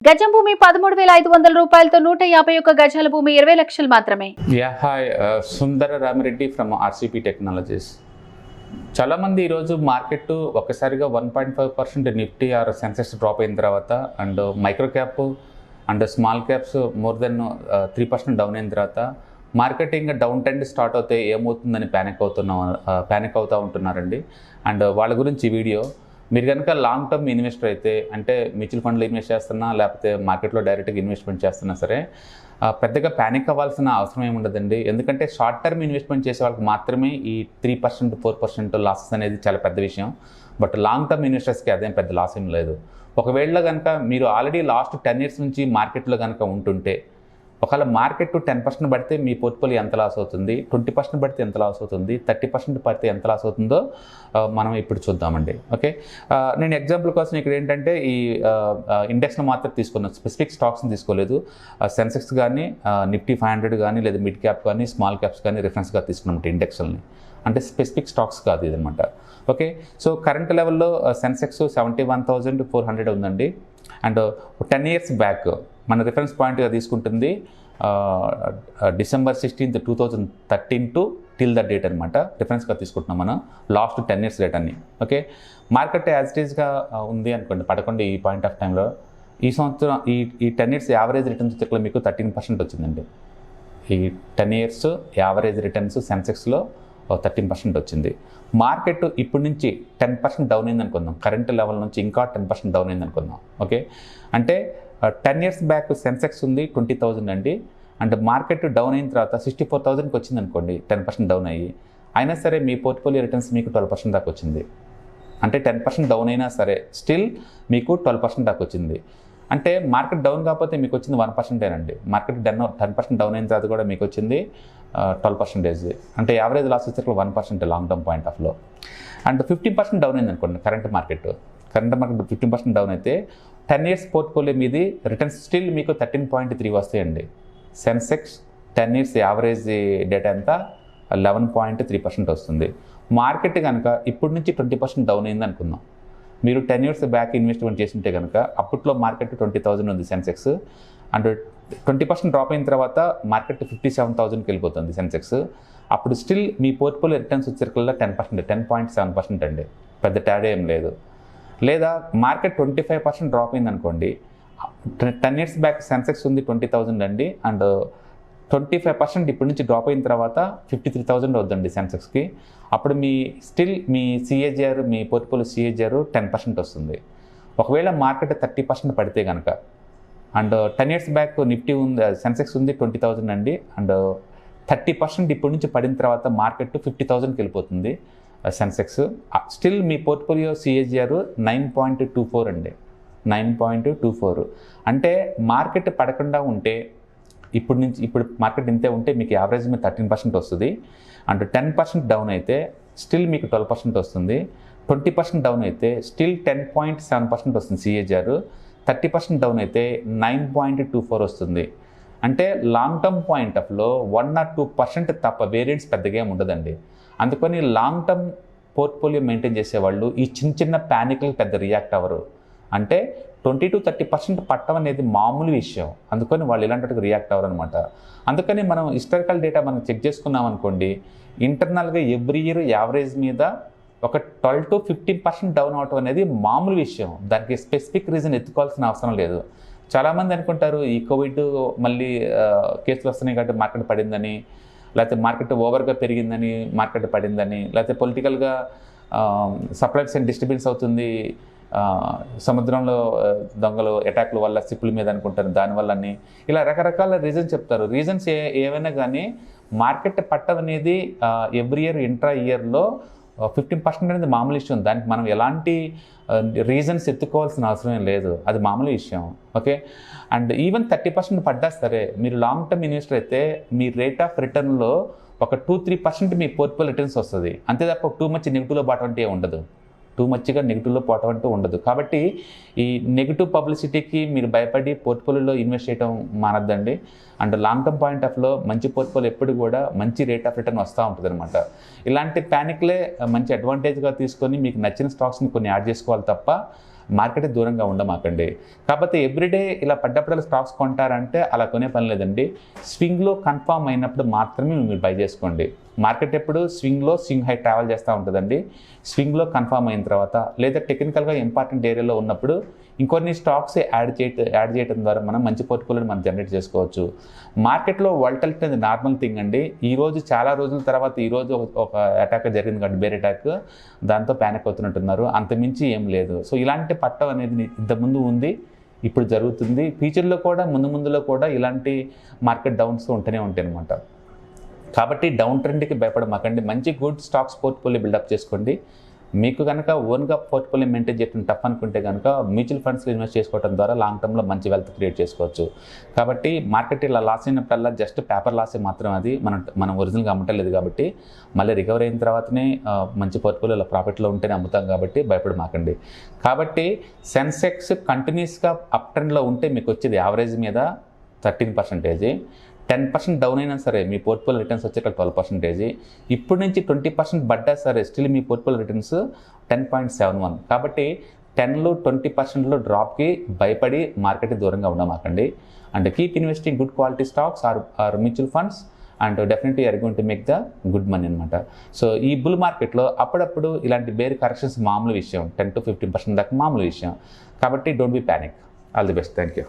గజం భూమి 13,500 రూపాయలతో 151 గజాల భూమి 20 లక్షలు మాత్రమే. సుందర రామిరెడ్డి ఫ్రమ్ ఆర్సీపీ టెక్నాలజీస్. చాలామంది ఈరోజు మార్కెట్ ఒక్కసారిగా 1.5% నిఫ్టీ ఆర్ సెన్సెక్స్ డ్రాప్ అయిన తర్వాత and micro cap and small caps more than 3% down అయిన తర్వాత మార్కెట్ ఇంకా డౌన్ ట్రెండ్ స్టార్ట్ అవుతే ఏమవుతుందని ప్యానిక్ అవుతూ ఉంటున్నారండి. అండ్ వాళ్ళ గురించి ఈ వీడియో. మీరు కనుక లాంగ్ టర్మ్ ఇన్వెస్టర్ అయితే, అంటే మ్యూచువల్ ఫండ్లో ఇన్వెస్ట్ చేస్తున్నా లేకపోతే మార్కెట్లో డైరెక్ట్గా ఇన్వెస్ట్మెంట్ చేస్తున్నా సరే పెద్దగా ప్యానిక్ అవ్వాల్సిన అవసరం ఏమి ఉండదండి. ఎందుకంటే షార్ట్ టర్మ్ ఇన్వెస్ట్మెంట్ చేసే వాళ్ళకి మాత్రమే ఈ 3% 4% లాసెస్ అనేది చాలా పెద్ద విషయం. బట్ లాంగ్ టర్మ్ ఇన్వెస్టర్స్కి అదేం పెద్ద లాస్ ఏం లేదు. ఒకవేళ కనుక మీరు ఆల్రెడీ లాస్ట్ 10 years నుంచి మార్కెట్లో కనుక ఉంటుంటే, ఒకవేళ మార్కెట్ 10% పడితే మీ పోర్ట్ఫోలియో ఎంత లాస్ అవుతుంది, 20% పడితే ఎంత లాస్ అవుతుంది, 30% పడితే ఎంత లాస్ అవుతుందో మనం ఇప్పుడు చూద్దామండి. ఓకే, నేను ఎగ్జాంపుల్ కోసం ఇక్కడ ఏంటంటే ఈ ఇండెక్స్లో మాత్రం తీసుకున్నాను, స్పెసిఫిక్ స్టాక్స్ని తీసుకోలేదు. సెన్సెక్స్ కానీ నిఫ్టీ 500 కానీ లేదా మిడ్ క్యాప్ కానీ స్మాల్ క్యాప్స్ కానీ రిఫరెన్స్గా తీసుకున్నమాట ఇండెక్స్ని, అంటే స్పెసిఫిక్ స్టాక్స్ కాదు ఇదనమాట. ఓకే, సో కరెంట్ లెవెల్లో సెన్సెక్స్ 71,400 ఉందండి. అండ్ 10 years బ్యాక్ మన రిఫరెన్స్ పాయింట్గా తీసుకుంటుంది December 16th 2013 to till the date అనమాట. రిఫరెన్స్గా తీసుకుంటున్నాం మనం లాస్ట్ 10 years డేట్ అన్ని. ఓకే, మార్కెట్ యాజ్ ఇట్ ఈస్గా ఉంది అనుకోండి, పడకుండా ఈ పాయింట్ ఆఫ్ టైంలో ఈ సంవత్సరం ఈ 10 years యావరేజ్ రిటర్న్స్ వచ్చేట్లో మీకు 13% వచ్చిందండి. ఈ 10 years యావరేజ్ రిటర్న్స్ సెన్సెక్స్లో 13% వచ్చింది. మార్కెట్ ఇప్పటి నుంచి 10% డౌన్ అయింది అనుకుందాం, కరెంట్ లెవెల్ నుంచి ఇంకా 10% డౌన్ అయింది అనుకుందాం. ఓకే, అంటే 10 years బ్యాక్ సెన్సెక్స్ ఉంది 20,000 అండి. అండ్ మార్కెట్ డౌన్ అయిన తర్వాత 64,000కి వచ్చింది అనుకోండి, 10% డౌన్ అయ్యి. అయినా సరే మీ పోర్ట్ఫోలియో రిటర్న్స్ మీకు 12% దాకా వచ్చింది. అంటే 10% డౌన్ అయినా సరే స్టిల్ మీకు 12% దాకా వచ్చింది. అంటే మార్కెట్ డౌన్ కాకపోతే మీకు వచ్చింది 1%. మార్కెట్ 10% డౌన్ అయిన తర్వాత కూడా మీకు వచ్చింది 12%. అంటే యావరేజ్ లాస్ వచ్చేసరికి 1% లాంగ్ టర్మ్ పాయింట్ ఆఫ్లో. అండ్ 15% డౌన్ అయింది అనుకోండి కరెంట్ మార్కెట్ 15% డౌన్ అయితే 10 years పోర్ట్ఫోలియో మీది రిటర్న్స్ స్టిల్ మీకు 13.3 వస్తాయండి. సెన్సెక్స్ 10 years యావరేజ్ డేటా ఎంత 11.3% వస్తుంది. మార్కెట్ కనుక ఇప్పటి నుంచి 20% డౌన్ అయింది అనుకుందాం. మీరు 10 years బ్యాక్ ఇన్వెస్ట్మెంట్ చేస్తుంటే కనుక అప్పట్లో మార్కెట్ 20,000 ఉంది సెన్సెక్స్. అండ్ 20% డ్రాప్ అయిన తర్వాత మార్కెట్ 57,000కి వెళ్ళిపోతుంది సెన్సెక్స్. అప్పుడు స్టిల్ మీ పోర్ట్ఫోలియో రిటర్న్స్ వచ్చేసరికల్లా 10.7% అండి, పెద్ద తేడా ఏం లేదు. లేదా మార్కెట్ 25% డ్రాప్ అయింది అనుకోండి, 10 years బ్యాక్ సెన్సెక్స్ ఉంది 20,000 అండి. అండ్ 25% ఇప్పటి నుంచి డ్రాప్ అయిన తర్వాత 53,000 అవుతుందండి సెన్సెక్స్కి. అప్పుడు మీ సిఏజిఆర్, మీ పోర్ట్ఫోలియో సిఏజిఆర్ 10% వస్తుంది. ఒకవేళ మార్కెట్ 30% పడితే కనుక, అండ్ 10 years బ్యాక్ నిఫ్టీ ఉంది సెన్సెక్స్ ఉంది 20,000 అండి. అండ్ 30% ఇప్పటి నుంచి పడిన తర్వాత మార్కెట్ 50,000కి వెళ్ళిపోతుంది సెన్సెక్స్. స్టిల్ మీ పోర్ట్ఫోలియో సిఏజిఆర్ 9.24 అండి, 9.24. అంటే మార్కెట్ పడకుండా ఉంటే ఇప్పుడు మార్కెట్ ఇంతే ఉంటే మీకు యావరేజ్ మీద 13% వస్తుంది. అండ్ 10% డౌన్ అయితే స్టిల్ మీకు 12% వస్తుంది. 20% డౌన్ అయితే స్టిల్ 10.7% వస్తుంది సిఏజిఆర్. 30% డౌన్ అయితే 9.24 వస్తుంది. అంటే లాంగ్ టర్మ్ పాయింట్ ఆఫ్లో 1 or 2% తప్ప వేరియంట్స్ పెద్దగా ఏమి ఉండదండి. అందుకని లాంగ్ టర్మ్ పోర్ట్ఫోలియో మెయింటైన్ చేసేవాళ్ళు ఈ చిన్న ప్యానిక్లకు పెద్ద రియాక్ట్ అవ్వరు. అంటే 20 to 30% పట్టడం అనేది మామూలు విషయం. అందుకని వాళ్ళు ఇలాంటి రియాక్ట్ అవ్వరు అనమాట. అందుకని మనం హిస్టారికల్ డేటా మనం చెక్ చేసుకున్నాం అనుకోండి, ఇంటర్నల్గా ఎవ్రీ ఇయర్ యావరేజ్ మీద ఒక 12 to 15% డౌన్ అవటం అనేది మామూలు విషయం. దానికి స్పెసిఫిక్ రీజన్ ఎత్తుకోవాల్సిన అవసరం లేదు. చాలామంది అనుకుంటారు ఈ కోవిడ్ మళ్ళీ కేసులు వస్తున్నాయి కాబట్టి మార్కెట్ పడిందని, లేకపోతే మార్కెట్ ఓవర్గా పెరిగిందని మార్కెట్ పడిందని, లేకపోతే పొలిటికల్గా సప్లై చైన్ డిస్టర్బెన్స్ అవుతుంది, సముద్రంలో దొంగలు అటాక్ల వల్ల షిప్ల మీద అనుకుంటారు దానివల్లని, ఇలా రకరకాల రీజన్స్ చెప్తారు. రీజన్స్ ఏవైనా కానీ మార్కెట్ పట్టం అనేది ఎవ్రీ ఇయర్ ఇంట్రా ఇయర్లో 15% అనేది మామూలు విషయం. దానికి మనం ఎలాంటి రీజన్స్ ఎత్తుకోవాల్సిన అవసరం లేదు, అది మామూలు విషయం. ఓకే, అండ్ ఈవెన్ 30% పడ్డా సరే మీరు లాంగ్ టర్మ్ ఇన్వెస్టర్ అయితే మీ రేట్ ఆఫ్ రిటర్న్లో ఒక 2-3% మీ పోర్ట్ఫోలియో రిటర్న్స్ వస్తుంది. అంతే తప్ప టూ మచ్ నెగిటివ్లో బాటం అంటే ఉండదు, టూ మచ్గా నెగిటివ్లో పోవటం అంటూ ఉండదు. కాబట్టి ఈ నెగిటివ్ పబ్లిసిటీకి మీరు భయపడి పోర్ట్ఫోలియోలో ఇన్వెస్ట్ చేయడం మానద్దండి. అండ్ లాంగ్ టర్మ్ పాయింట్ ఆఫ్లో మంచి పోర్ట్ఫోలియో ఎప్పుడు కూడా మంచి రేట్ ఆఫ్ రిటర్న్ వస్తూ ఉంటుంది అనమాట. ఇలాంటి ప్యానిక్లే మంచి అడ్వాంటేజ్గా తీసుకొని మీకు నచ్చిన స్టాక్స్ని కొన్ని యాడ్ చేసుకోవాలి తప్ప మార్కెట్ దూరంగా ఉండమాకండి. కాకపోతే ఎవ్రీడే ఇలా పడ్డప్పుడు స్టాక్స్ కొంటారంటే అలా కొనే పని లేదండి. స్వింగ్లో కన్ఫామ్ అయినప్పుడు మాత్రమే మీరు బై చేసుకోండి. మార్కెట్ ఎప్పుడు స్వింగ్ హై ట్రావెల్ చేస్తూ ఉంటుందండి. స్వింగ్లో కన్ఫామ్ అయిన తర్వాత లేదా టెక్నికల్గా ఇంపార్టెంట్ ఏరియాలో ఉన్నప్పుడు ఇంకొన్ని స్టాక్స్ యాడ్ చేయడం ద్వారా మనం మంచి పోర్ట్ఫోలియోని మనం జనరేట్ చేసుకోవచ్చు. మార్కెట్లో వాలటిలిటీ అనేది నార్మల్ థింగ్ అండి. ఈరోజు చాలా రోజుల తర్వాత ఈరోజు ఒక అటాక్ జరిగింది కాబట్టి బేర్ అటాక్, దాంతో ప్యానిక్ అవుతున్నట్టున్నారు. అంతమించి ఏం లేదు. సో ఇలాంటి పట్టం అనేది ఇంతకుముందు ఉంది, ఇప్పుడు జరుగుతుంది. ఫ్యూచర్లో కూడా ముందులో కూడా ఇలాంటి మార్కెట్ డౌన్స్ ఉంటూనే ఉంటాయి అన్నమాట. కాబట్టి డౌన్ ట్రెండ్కి భయపడమాకండి. మంచి గుడ్ స్టాక్స్ పోర్ట్ఫోలియో బిల్డప్ చేసుకోండి. మీకు కనుక ఓన్గా పోర్ట్ఫోలియో మెయింటైన్ చేయడం టఫ్ అనుకుంటే కనుక మ్యూచువల్ ఫండ్స్లో ఇన్వెస్ట్ చేసుకోవడం ద్వారా లాంగ్ టర్మ్లో మంచి వెల్త్ క్రియేట్ చేసుకోవచ్చు. కాబట్టి మార్కెట్ ఇలా లాస్ అయినప్పుడల్లా జస్ట్ పేపర్ లాసే మాత్రం, అది మనం ఒరిజినల్గా అమ్మటలేదు కాబట్టి మళ్ళీ రికవర్ అయిన తర్వాతనే మంచి పోర్ట్ఫోలియోలో ప్రాఫిట్లో ఉంటేనే అమ్ముతాం కాబట్టి భయపడమాకండి. కాబట్టి సెన్సెక్స్ కంటిన్యూస్గా అప్ ట్రెండ్లో ఉంటే మీకు వచ్చేది యావరేజ్ మీద 13%, 10% డౌన్ అయినా సరే మీ పోర్ట్ఫోలియో రిటర్న్స్ వచ్చేట 12%. ఇప్పుడు నుంచి 20% పడ్డా సరే స్టిల్ మీ పోర్ట్ఫోలియో రిటర్న్స్ 10.71. కాబట్టి 10లో 20%లో డ్రాప్కి భయపడి మార్కెట్ దూరంగా ఉండమాకండి. And keep investing good quality stocks or mutual funds and definitely are going to make the good money అనమాట. సో ఈ బుల్ మార్కెట్లో అప్పుడప్పుడు ఇలాంటి బేర్ కరెక్షన్స్ మామూలు విషయం, 10 to 15% దాకా మామూలు విషయం. కాబట్టి don't be panic. All the best. Thank you.